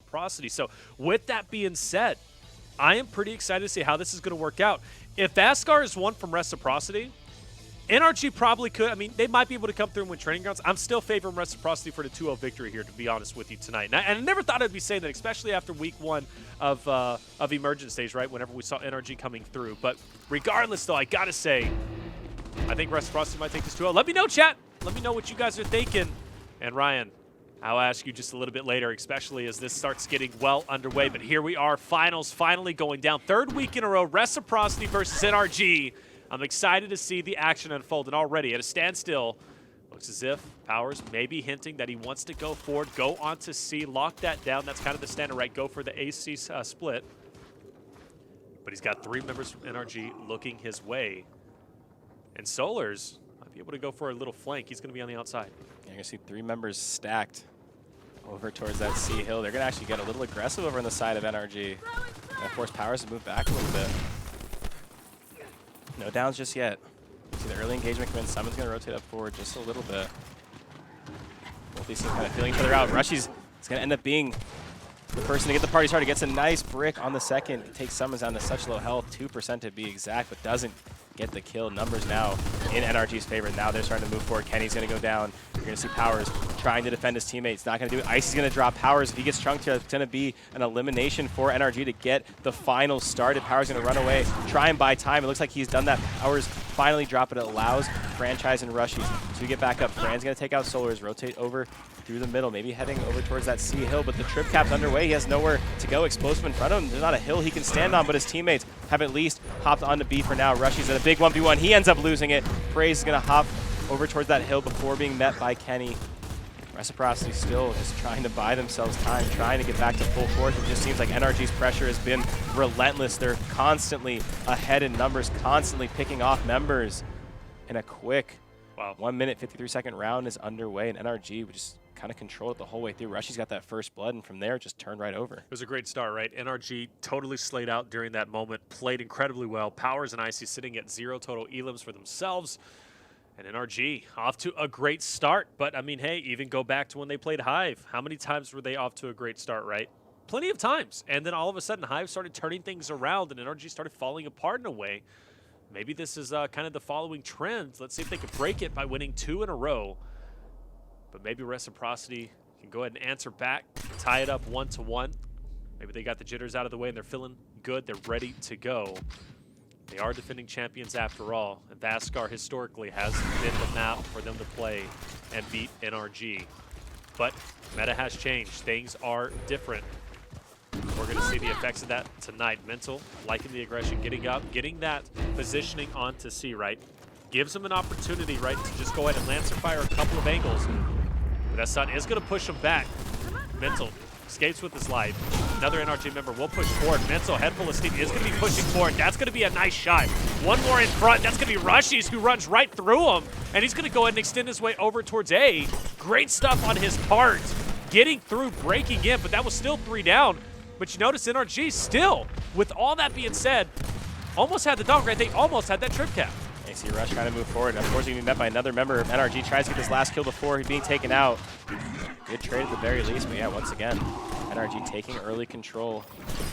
Reciprocity. So with that being said, I am pretty excited to see how this is going to work out. If Vasgar is one from Reciprocity, NRG probably could. I mean, they might be able to come through and win training grounds. I'm still favoring Reciprocity for the 2-0 victory here, to be honest with you tonight. And I never thought I'd be saying that, especially after week 1 of Emergence stage, right? Whenever we saw NRG coming through. But regardless, though, I gotta say, I think Reciprocity might take this 2-0. Let me know, chat. Let me know what you guys are thinking. And Ryan, I'll ask you just a little bit later, especially as this starts getting well underway. But here we are, finals finally going down. 3rd week in a row, Reciprocity versus NRG. I'm excited to see the action unfold, and already at a standstill, looks as if Powers may be hinting that he wants to go forward, go on to C, lock that down. That's kind of the standard, right? Go for the AC split. But he's got 3 members from NRG looking his way. And Solars might be able to go for a little flank. He's going to be on the outside. Yeah, you're going to see 3 members stacked over towards that C hill. They're going to actually get a little aggressive over on the side of NRG. And force Powers to move back a little bit. No downs just yet. See the early engagement come in. Someone's going to rotate up forward just a little bit. Both these teams kind of feeling each other out. Rushy's going to end up being the person to get the party started. Gets a nice brick on the second. It takes Summons down to such low health, 2% to be exact, but doesn't get the kill. Numbers now in NRG's favor. Now they're starting to move forward. Kenny's going to go down. You're going to see Powers trying to defend his teammates. Not going to do it. Ice is going to drop Powers. If he gets chunked here, it's going to be an elimination for NRG to get the finals started. Powers going to run away, try and buy time. It looks like he's done that. Powers finally drop it. It allows Franchise and Rushies to get back up. Fran's going to take out Solars, rotate over through the middle, maybe heading over towards that C hill, but the trip cap's underway. He has nowhere to go. Explosive in front of him. There's not a hill he can stand on, but his teammates have at least hopped onto B for now. Rushy's at a big 1v1. He ends up losing it. Praise is going to hop over towards that hill before being met by Kenny. Reciprocity still just trying to buy themselves time, trying to get back to full force. It just seems like NRG's pressure has been relentless. They're constantly ahead in numbers, constantly picking off members. And a quick 1 minute, 53-second round is underway, and NRG would just kind of control it the whole way through. Rushy's got that first blood, and from there, it just turned right over. It was a great start, right? NRG totally slayed out during that moment, played incredibly well. Powers and Icy sitting at 0 total elims for themselves. And NRG off to a great start. But, I mean, hey, even go back to when they played Hive. How many times were they off to a great start, right? Plenty of times. And then all of a sudden, Hive started turning things around, and NRG started falling apart in a way. Maybe this is kind of the following trend. Let's see if they can break it by winning 2 in a row. But maybe Reciprocity can go ahead and answer back, tie it up 1-1. Maybe they got the jitters out of the way and they're feeling good. They're ready to go. They are defending champions after all. And Vasgar historically has been the map for them to play and beat NRG. But meta has changed. Things are different. We're going to see the effects of that tonight. Mental, liking the aggression, getting up, getting that positioning onto C, right? Gives him an opportunity, right, to just go ahead and Lancer fire a couple of angles. But that stun is going to push him back. Mental escapes with his life. Another NRG member will push forward. Mental, head full of steam, is going to be pushing forward. That's going to be a nice shot. One more in front. That's going to be Rushies, who runs right through him. And he's going to go ahead and extend his way over towards A. Great stuff on his part. Getting through, breaking in, but that was still 3 down. But you notice NRG still, with all that being said, almost had the dog, right? They almost had that trip cap. You see Rush trying to move forward. And of course, he's going to be met by another member of NRG. Tries to get this last kill before being taken out. Good trade at the very least, but yeah, once again, NRG taking early control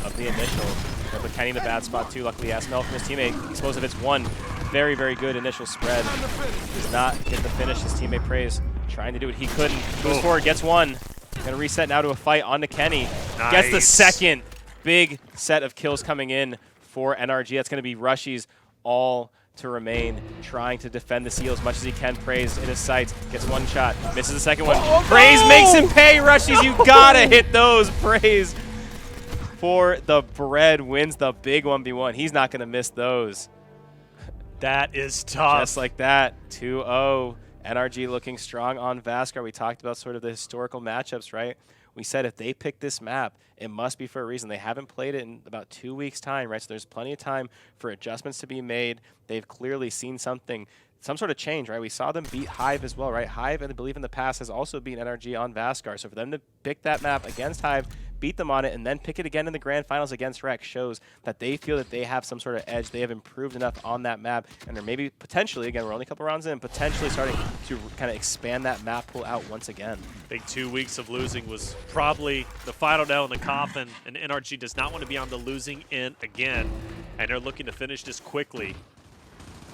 of the initial. But put Kenny in a bad spot too. Luckily, SML from his teammate. Explosive hits 1. Very, very good initial spread. Does not get the finish. His teammate Praise trying to do what he couldn't. Goes forward, gets 1. Gonna reset now to a fight onto Kenny. Nice. Gets the second. Big set of kills coming in for NRG. That's gonna be Rushy's all to remain, trying to defend the seal as much as he can. Praise in his sights, gets 1 shot, misses the second one. Praise makes him pay, Rushies. You gotta hit those. Praise for the bread wins the big 1v1. He's not gonna miss those. That is tough. Just like that, 2-0. NRG looking strong on Vasgar. We talked about sort of the historical matchups, right? We said if they pick this map, it must be for a reason. They haven't played it in about 2 weeks' time, right? So there's plenty of time for adjustments to be made. They've clearly seen something some sort of change, right? We saw them beat Hive as well, right? Hive, I believe in the past, has also beaten NRG on Vasgar. So for them to pick that map against Hive, beat them on it, and then pick it again in the grand finals against Rec shows that they feel that they have some sort of edge. They have improved enough on that map, and they're maybe potentially, again, we're only a couple rounds in, potentially starting to kind of expand that map pool out once again. Big 2 weeks of losing was probably the final nail in the coffin, and NRG does not want to be on the losing end again, and they're looking to finish this quickly.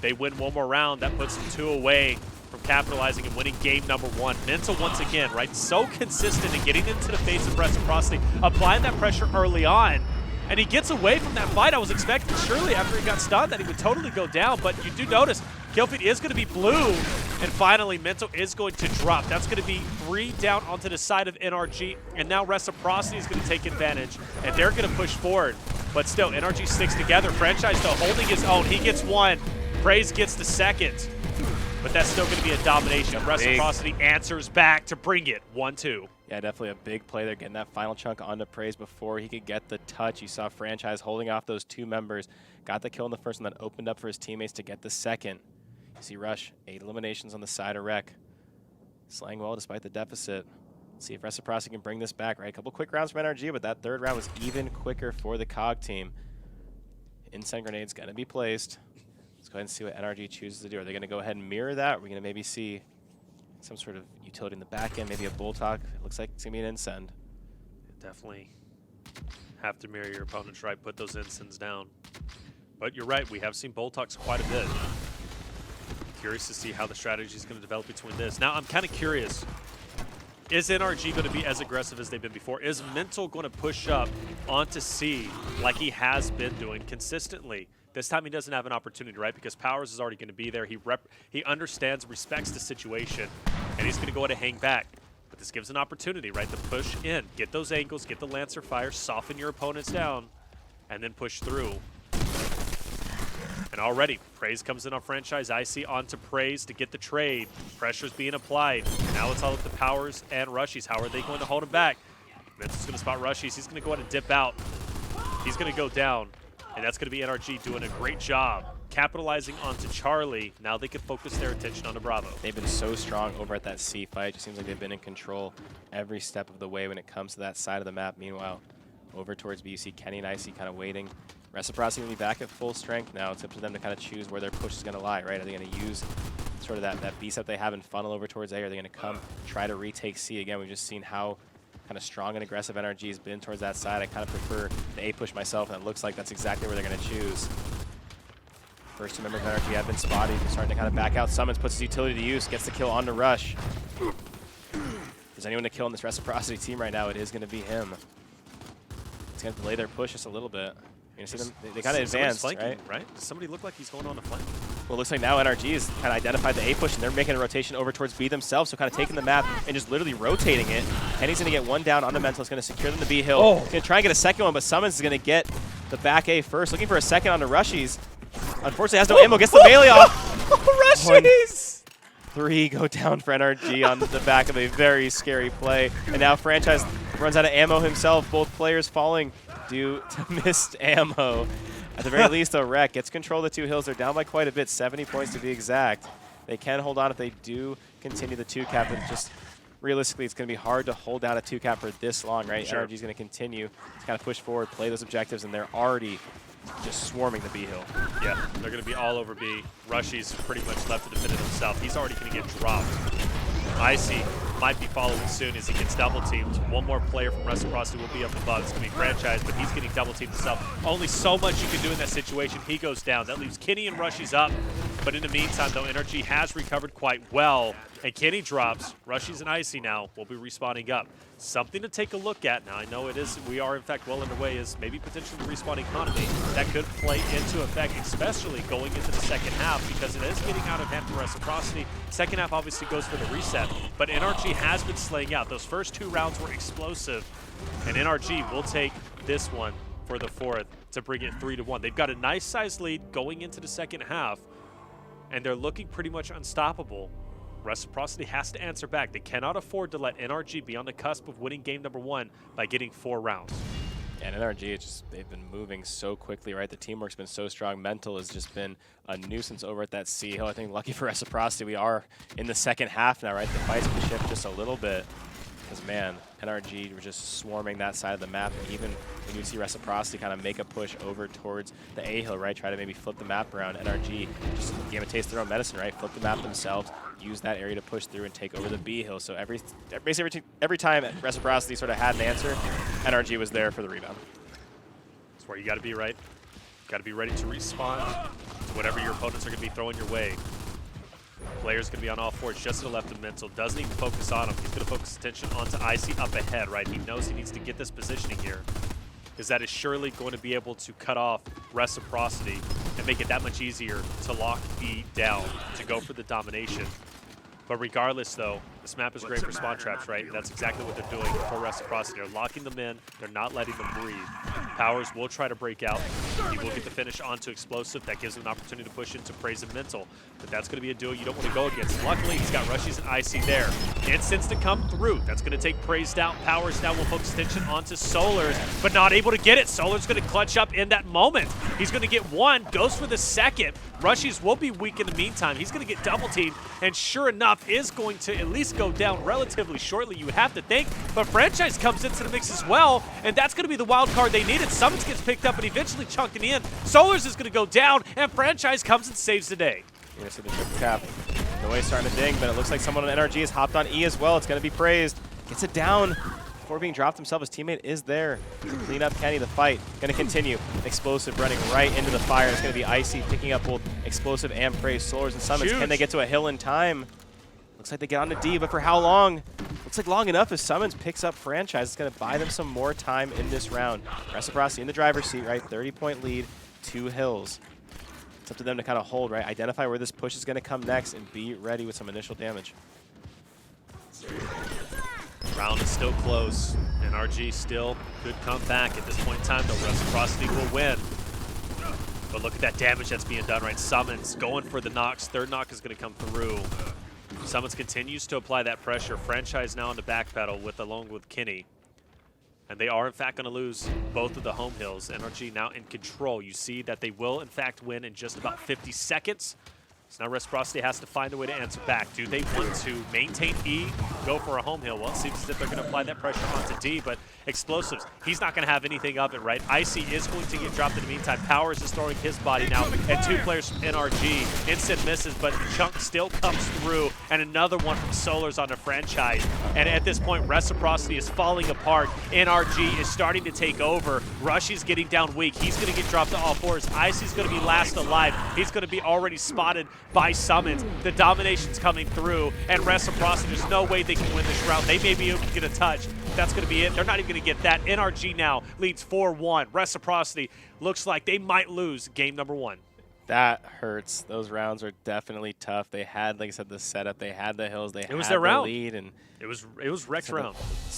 They win one more round, that puts them 2 away from capitalizing and winning game number 1. Mental once again, right? So consistent in getting into the face of Reciprocity, applying that pressure early on, and he gets away from that fight. I was expecting surely after he got stunned that he would totally go down, but you do notice kill feed is going to be blue, and finally Mental is going to drop. That's going to be 3 down onto the side of NRG, and now Reciprocity is going to take advantage, and they're going to push forward. But still, NRG sticks together. Franchise though holding his own. He gets 1. Praise gets the 2nd. But that's still going to be a domination. Reciprocity answers back to bring it 1-2. Yeah, definitely a big play there, getting that final chunk onto Praise before he could get the touch. You saw Franchise holding off those 2 members, got the kill in the first, and then opened up for his teammates to get the second. You see Rush, 8 eliminations on the side of Rec. Slaying well despite the deficit. Let's see if Reciprocity can bring this back, right? A couple quick rounds from NRG, but that 3rd round was even quicker for the COG team. Incend grenade's going to be placed. Let's go ahead and see what NRG chooses to do. Are they going to go ahead and mirror that? Are we going to maybe see some sort of utility in the back end, maybe a Bulltalk? It looks like it's going to be an Incend. Definitely have to mirror your opponent's right, put those Incends down. But you're right, we have seen Bulltalks quite a bit. Curious to see how the strategy is going to develop between this. Now, I'm kind of curious. Is NRG going to be as aggressive as they've been before? Is Mental going to push up onto C like he has been doing consistently? This time he doesn't have an opportunity, right? Because Powers is already going to be there. He understands, respects the situation, and he's going to go ahead and hang back. But this gives an opportunity, right, to push in, get those angles, get the Lancer fire, soften your opponents down, and then push through. And already, Praise comes in on Franchise. Icy onto Praise to get the trade. Pressure's being applied. Now it's all up to Powers and Rushies. How are they going to hold him back? Mental's going to spot Rushies. He's going to go ahead and dip out. He's going to go down. And that's going to be NRG doing a great job capitalizing onto Charlie. Now they can focus their attention on the Bravo. They've been so strong over at that C fight. It just seems like they've been in control every step of the way when it comes to that side of the map. Meanwhile, over towards B, you see Kenny and Icy kind of waiting. Reciprocity will be back at full strength now. It's up to them to kind of choose where their push is going to lie, right? Are they going to use sort of that B step they have and funnel over towards A? Are they going to come try to retake C? Again, we've just seen how kind of strong and aggressive NRG has been towards that side. I kind of prefer the A push myself, and it looks like that's exactly where they're going to choose. First 2 members of NRG have been spotted. They're starting to kind of back out. Summons, puts his utility to use, gets the kill on to Rush. If there's anyone to kill in this Reciprocity team right now, it is going to be him. It's going to delay their push just a little bit. You're going to see them, they kind of advanced, right? Does somebody look like he's going on a flank? Well, it looks like now NRG has kind of identified the A push, and they're making a rotation over towards B themselves, so kind of taking the map and just literally rotating it. Kenny's going to get 1 down on the Mental. It's going to secure them to B hill. Oh. Going to try and get a second one, but Summons is going to get the back A first. Looking for a second on the Rushies. Unfortunately, has no ammo. Gets the melee off. Rushies! 3 go down for NRG on the back of a very scary play. And now Franchise runs out of ammo himself. Both players falling due to missed ammo. At the very least, though, Rec gets control of the 2 hills. They're down by quite a bit, 70 points to be exact. They can hold on if they do continue the 2-cap, but just realistically, it's going to be hard to hold down a 2-cap for this long, right? Sure. NRG is going to continue to kind of push forward, play those objectives, and they're already just swarming the B hill. Yeah, they're going to be all over B. Rushy's pretty much left to defend it himself. He's already going to get dropped. Icy might be following soon as he gets double teamed. One more player from Reciprocity will be up above. It's going to be Franchise, but he's getting double teamed himself. Only so much you can do in that situation. He goes down. That leaves Kenny and Rushy's up. But in the meantime, though, NRG has recovered quite well. And Kenny drops. Rushy's and Icy now will be respawning up. Something to take a look at. Now, I know it is, we are in fact well underway, is maybe potentially the respawn economy. That could play into effect, especially going into the second half, because it is getting out of hand for Reciprocity. Second half obviously goes for the reset, but NRG has been slaying out. Those first 2 rounds were explosive, and NRG will take this one for the 4th to bring it 3-1. They've got a nice sized lead going into the second half, and they're looking pretty much unstoppable. Reciprocity has to answer back. They cannot afford to let NRG be on the cusp of winning game number 1 by getting 4 rounds. And NRG, they've been moving so quickly, right? The teamwork's been so strong. Mental has just been a nuisance over at that C hill. I think lucky for Reciprocity, we are in the second half now, right? The fights can shift just a little bit. Because, man, NRG were just swarming that side of the map. And even when you see Reciprocity kind of make a push over towards the A hill, right? Try to maybe flip the map around. NRG just gave a taste of their own medicine, right? Flip the map themselves, use that area to push through and take over the B hill. So basically every time Reciprocity sort of had an answer, NRG was there for the rebound. That's where you got to be, right? Got to be ready to respond to whatever your opponents are going to be throwing your way. Player's going to be on all fours just to the left of Mental. Doesn't even focus on him. He's going to focus attention onto Icy up ahead, right? He knows he needs to get this positioning here because that is surely going to be able to cut off Reciprocity and make it that much easier to lock B down, to go for the domination. But regardless, though, this map is great for spawn traps, right? And that's exactly what they're doing for Reciprocity. They're locking them in. They're not letting them breathe. Powers will try to break out. He will get the finish onto Explosive. That gives him an opportunity to push into Praise and Mental. But that's going to be a duo you don't want to go against. Luckily, he's got Rushies and Icy there. Instance to come through. That's going to take Praise down. Powers now will focus attention onto Solars, but not able to get it. Solar's going to clutch up in that moment. He's going to get one, goes for the second. Rushies will be weak in the meantime. He's going to get double teamed, and sure enough, is going to at least go down relatively shortly, you would have to think. But Franchise comes into the mix as well, and that's going to be the wild card they needed. Summons gets picked up and eventually chunking in. Solars is going to go down, and Franchise comes and saves the day. You're going to see the triple cap. Noise starting to ding, but it looks like someone on NRG has hopped on E as well. It's going to be Praised. Gets it down before being dropped himself. His teammate is there to clean up Kenny. The fight going to continue. Explosive running right into the fire. It's going to be Icy picking up both Explosive and Praise. Solars and Summons. Can they get to a hill in time? Looks like they get onto D, but for how long? Looks like long enough as Summons picks up Franchise. It's going to buy them some more time in this round. Reciprocity in the driver's seat, right? 30-point lead, 2 hills. It's up to them to kind of hold, right? Identify where this push is going to come next and be ready with some initial damage. Round is still close. NRG still could come back at this point in time, though. Reciprocity will win. But look at that damage that's being done, right? Summons going for the knocks. Third knock is going to come through. Summons continues to apply that pressure. Franchise now on the back pedal along with Kenny. And they are, in fact, going to lose both of the home hills. NRG now in control. You see that they will, in fact, win in just about 50 seconds. So now Reciprocity has to find a way to answer back. Do they want to maintain E, go for a home hill? Well, it seems as if they're going to apply that pressure onto D, but Explosives, he's not going to have anything of it, right? Icy is going to get dropped in the meantime. Powers is throwing his body now at 2 players from NRG. Instant misses, but Chunk still comes through, and another one from Solars on the Franchise. And at this point, Reciprocity is falling apart. NRG is starting to take over. Rushy's getting down weak. He's going to get dropped to all fours. Icy's going to be last alive. He's going to be already spotted by Summons. The domination's coming through, and Reciprocity, there's no way they can win this round. They may be able to get a touch. That's going to be it. They're not even going to get that. NRG now leads 4-1. Reciprocity looks like they might lose game number 1. That hurts. Those rounds are definitely tough. They had, like I said, the setup. They had the hills. They had the lead, and it was Rex round.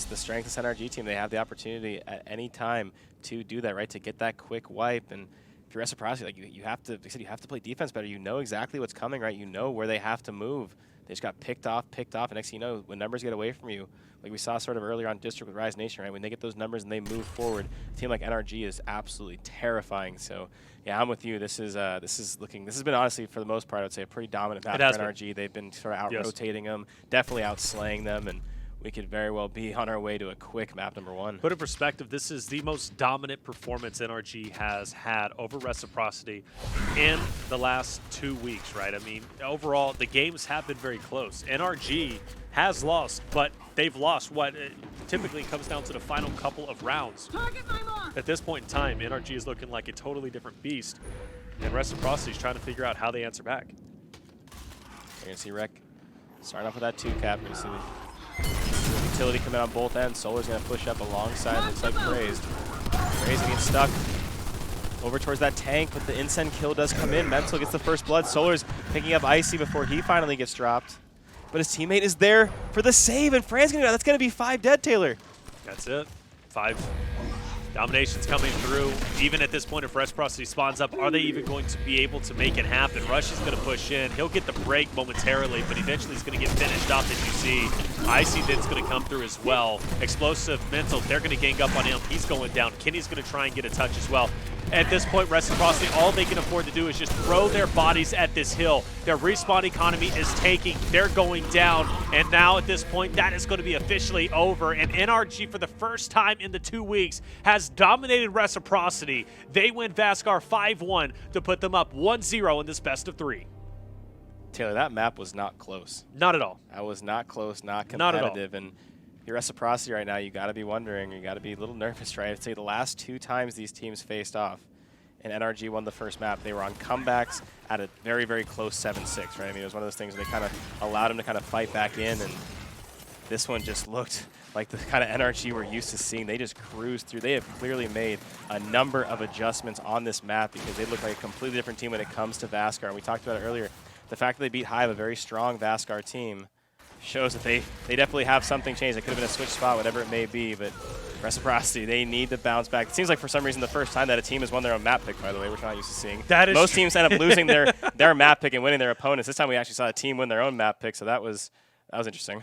The strength of this NRG team. They have the opportunity at any time to do that, right? To get that quick wipe. And if you're Reciprocity, like you have to, like I said, you have to play defense better. You know exactly what's coming, right? You know where they have to move. They just got picked off, and next thing you know, when numbers get away from you, like we saw sort of earlier on District with Rise Nation, right? When they get those numbers and they move forward, a team like NRG is absolutely terrifying. So, yeah, I'm with you. This has been honestly, for the most part, I would say a pretty dominant match for NRG. They've been sort of out-rotating them, definitely out-slaying them, and we could very well be on our way to a quick map number 1. Put in perspective, this is the most dominant performance NRG has had over Reciprocity in the last 2 weeks, right? I mean, overall, the games have been very close. NRG has lost, but they've lost what typically comes down to the final couple of rounds. At this point in time, NRG is looking like a totally different beast, and Reciprocity is trying to figure out how they answer back. You're going to see Rec starting off with that 2-cap. You're going to see the utility coming on both ends. Solar's going to push up alongside. Looks like Praised. Praised gets stuck over towards that tank, but the Incend kill does come in. Mental gets the first blood. Solar's picking up Icy before he finally gets dropped. But his teammate is there for the save, and Fran's going to go. That's going to be 5 dead, Taylor. That's it. 5. Domination's coming through. Even at this point, if Reciprocity spawns up, are they even going to be able to make it happen? Rush is going to push in. He'll get the break momentarily, but eventually he's going to get finished off, as you see. Icy then's going to come through as well. Explosive Mental, they're going to gang up on him. He's going down. Kenny's going to try and get a touch as well. At this point, Reciprocity, all they can afford to do is just throw their bodies at this hill. Their respawn economy is taking. They're going down. And now at this point, that is going to be officially over. And NRG, for the first time in the 2 weeks, has dominated Reciprocity. They win Vasgar 5-1 to put them up 1-0 in this best of 3. Taylor, that map was not close. Not at all. That was not close, not competitive. Not at all. And your Reciprocity right now, you got to be wondering, you got to be a little nervous, right? I'd say the last 2 times these teams faced off and NRG won the first map, they were on comebacks at a very, very close 7-6, right? I mean, it was one of those things where they kind of allowed them to kind of fight back in, and this one just looked like the kind of NRG we're used to seeing. They just cruised through. They have clearly made a number of adjustments on this map because they look like a completely different team when it comes to Vasgar. And we talked about it earlier. The fact that they beat Hive, a very strong Vasgar team, shows that they definitely have something changed. It could have been a switch spot, whatever it may be, but Reciprocity, they need to bounce back. It seems like for some reason the first time that a team has won their own map pick, by the way, which we're not used to seeing. That is Most teams end up losing their map pick and winning their opponents. This time we actually saw a team win their own map pick, so that was interesting.